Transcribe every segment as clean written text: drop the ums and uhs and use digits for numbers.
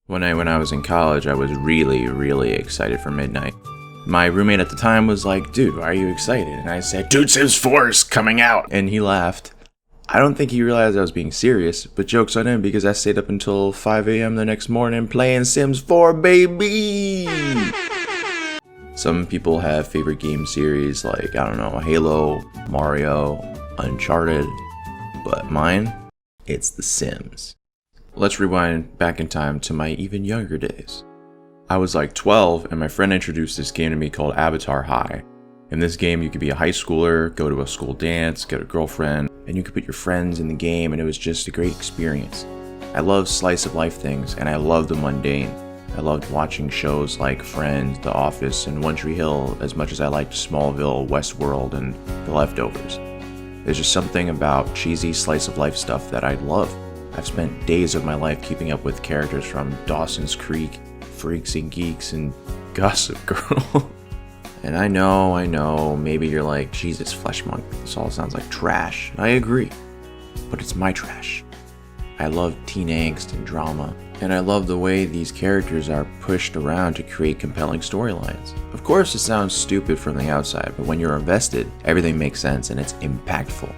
One night when I was in college, I was really excited for midnight. My roommate at the time was like, dude, why are you excited? And I said, dude, Sims 4 is coming out. And he laughed. I don't think he realized I was being serious, but joke's on him because I stayed up until 5 a.m. the next morning playing Sims 4, baby! Some people have favorite game series like, I don't know, Halo, Mario, Uncharted, but mine, it's The Sims. Let's rewind back in time to my even younger days. I was like 12 and my friend introduced this game to me called Avatar High. In this game you could be a high schooler, go to a school dance, get a girlfriend, and you could put your friends in the game and it was just a great experience. I love slice of life things and I love the mundane. I loved watching shows like Friends, The Office, and One Tree Hill as much as I liked Smallville, Westworld, and The Leftovers. There's just something about cheesy slice of life stuff that I love. I've spent days of my life keeping up with characters from Dawson's Creek, Freaks and Geeks, and Gossip Girl. And I know, maybe you're like, Jesus, fleshmonk, this all sounds like trash. I agree, but it's my trash. I love teen angst and drama, and I love the way these characters are pushed around to create compelling storylines. Of course, it sounds stupid from the outside, but when you're invested, everything makes sense and it's impactful.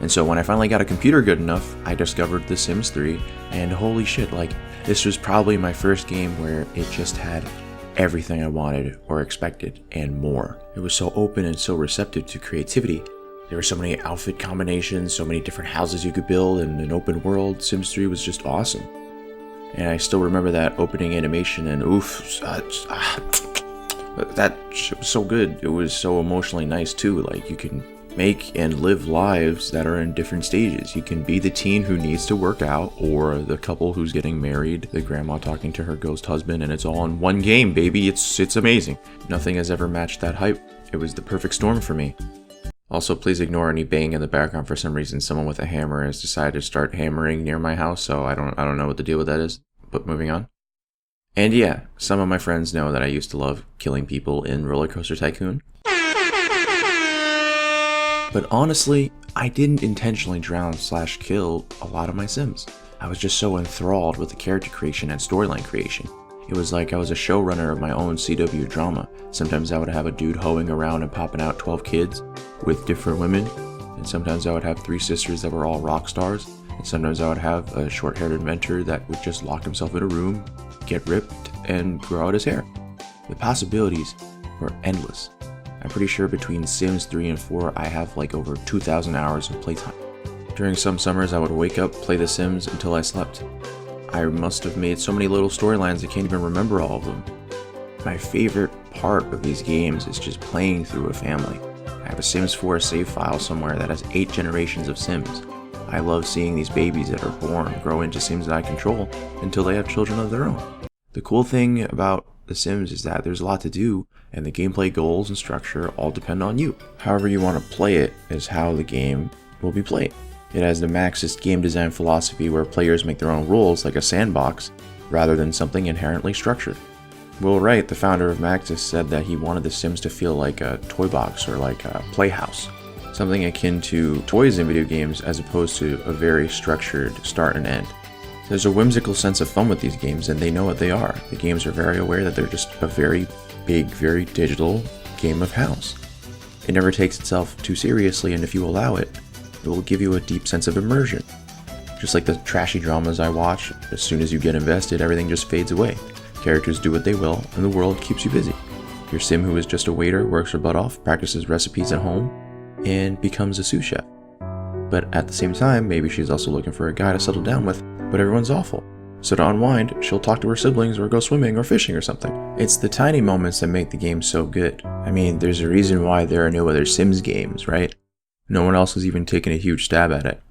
And so when I finally got a computer good enough, I discovered The Sims 3, and holy shit, like, this was probably my first game where it just had everything I wanted or expected and more. It was so open and so receptive to creativity. There were so many outfit combinations, so many different houses you could build, and an open world. Sims 3 was just awesome. And I still remember that opening animation and that shit was so good. It was so emotionally nice too. Like, you can make and live lives that are in different stages. You can be the teen who needs to work out, or the couple who's getting married, the grandma talking to her ghost husband, and it's all in one game, baby. It's amazing. Nothing has ever matched that hype. It was the perfect storm for me. Also, please ignore any bang in the background. For some reason, someone with a hammer has decided to start hammering near my house, so I don't know what the deal with that is, but moving on. And yeah, some of my friends know that I used to love killing people in Roller Coaster Tycoon. But honestly, I didn't intentionally drown/kill a lot of my Sims. I was just so enthralled with the character creation and storyline creation. It was like I was a showrunner of my own CW drama. Sometimes I would have a dude hoeing around and popping out 12 kids with different women, and sometimes I would have 3 sisters that were all rock stars, and sometimes I would have a short-haired inventor that would just lock himself in a room, get ripped, and grow out his hair. The possibilities were endless. I'm pretty sure between Sims 3 and 4 I have like over 2,000 hours of playtime. During some summers I would wake up, play The Sims until I slept. I must have made so many little storylines I can't even remember all of them. My favorite part of these games is just playing through a family. I have a Sims 4 save file somewhere that has 8 generations of Sims. I love seeing these babies that are born grow into Sims that I control until they have children of their own. The cool thing about The Sims is that there's a lot to do, and the gameplay goals and structure all depend on you. However you want to play it is how the game will be played. It has the Marxist game design philosophy where players make their own rules like a sandbox, rather than something inherently structured. Will Wright, the founder of Maxis, said that he wanted The Sims to feel like a toy box or like a playhouse, something akin to toys in video games as opposed to a very structured start and end. There's a whimsical sense of fun with these games, and they know what they are. The games are very aware that they're just a very big, very digital game of house. It never takes itself too seriously, and if you allow it, it will give you a deep sense of immersion. Just like the trashy dramas I watch, as soon as you get invested, everything just fades away. Characters do what they will, and the world keeps you busy. Your Sim who is just a waiter works her butt off, practices recipes at home, and becomes a sous chef. But at the same time, maybe she's also looking for a guy to settle down with, but everyone's awful. So to unwind, she'll talk to her siblings or go swimming or fishing or something. It's the tiny moments that make the game so good. I mean, there's a reason why there are no other Sims games, right? No one else has even taken a huge stab at it.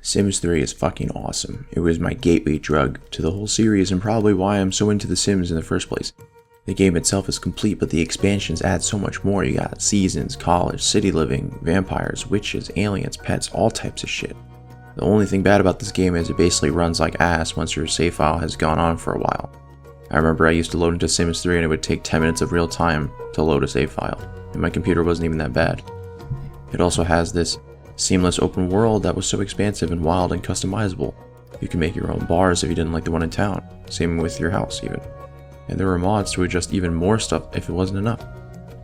Sims 3 is fucking awesome. It was my gateway drug to the whole series and probably why I'm so into The Sims in the first place. The game itself is complete, but the expansions add so much more. You got seasons, college, city living, vampires, witches, aliens, pets, all types of shit. The only thing bad about this game is it basically runs like ass once your save file has gone on for a while. I remember I used to load into Sims 3 and it would take 10 minutes of real time to load a save file, and my computer wasn't even that bad. It also has this seamless open world that was so expansive and wild and customizable. You can make your own bars if you didn't like the one in town. Same with your house even. And there were mods to adjust even more stuff if it wasn't enough.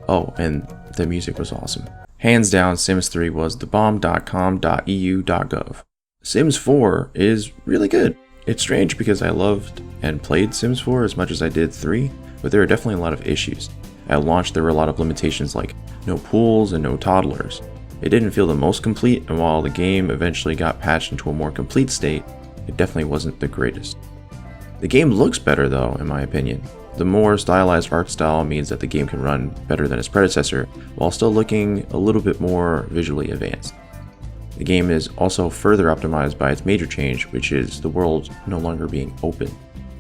Oh, and the music was awesome. Hands down, Sims 3 was the bomb.com.eu.gov. Sims 4 is really good. It's strange because I loved and played Sims 4 as much as I did 3, but there are definitely a lot of issues. At launch, there were a lot of limitations like no pools and no toddlers. It didn't feel the most complete, and while the game eventually got patched into a more complete state, it definitely wasn't the greatest. The game looks better though, in my opinion. The more stylized art style means that the game can run better than its predecessor, while still looking a little bit more visually advanced. The game is also further optimized by its major change, which is the world no longer being open.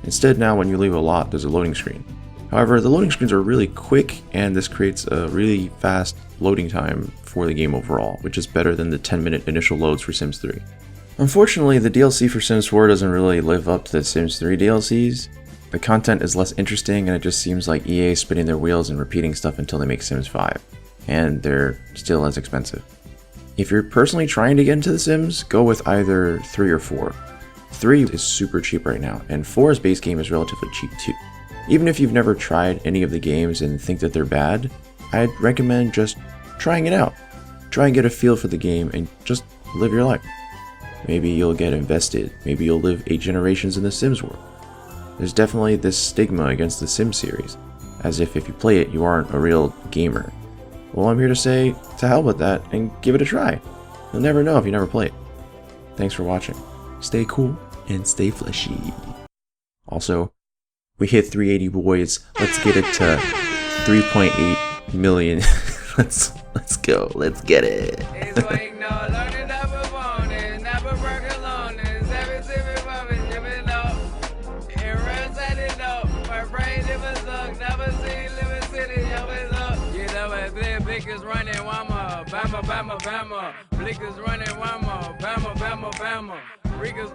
Instead, now when you leave a lot, there's a loading screen. However, the loading screens are really quick, and this creates a really fast loading time for the game overall, which is better than the 10-minute initial loads for Sims 3. Unfortunately, the DLC for Sims 4 doesn't really live up to the Sims 3 DLCs. The content is less interesting, and it just seems like EA spinning their wheels and repeating stuff until they make Sims 5. And they're still as expensive. If you're personally trying to get into The Sims, go with either 3 or 4. 3 is super cheap right now, and 4's base game is relatively cheap too. Even if you've never tried any of the games and think that they're bad, I'd recommend just trying it out. Try and get a feel for the game and just live your life. Maybe you'll get invested, maybe you'll live 8 generations in The Sims world. There's definitely this stigma against the Sims series, as if you play it, you aren't a real gamer. Well, I'm here to say, to hell with that, and give it a try. You'll never know if you never play it. Thanks for watching. Stay cool, and stay fleshy. Also, we hit 380 boys. Let's get it to 3.8 million. let's go. Let's get it. Blickers running, Bama, Bama, Bama. Blickers running, Bama, Bama, Bama. Rickers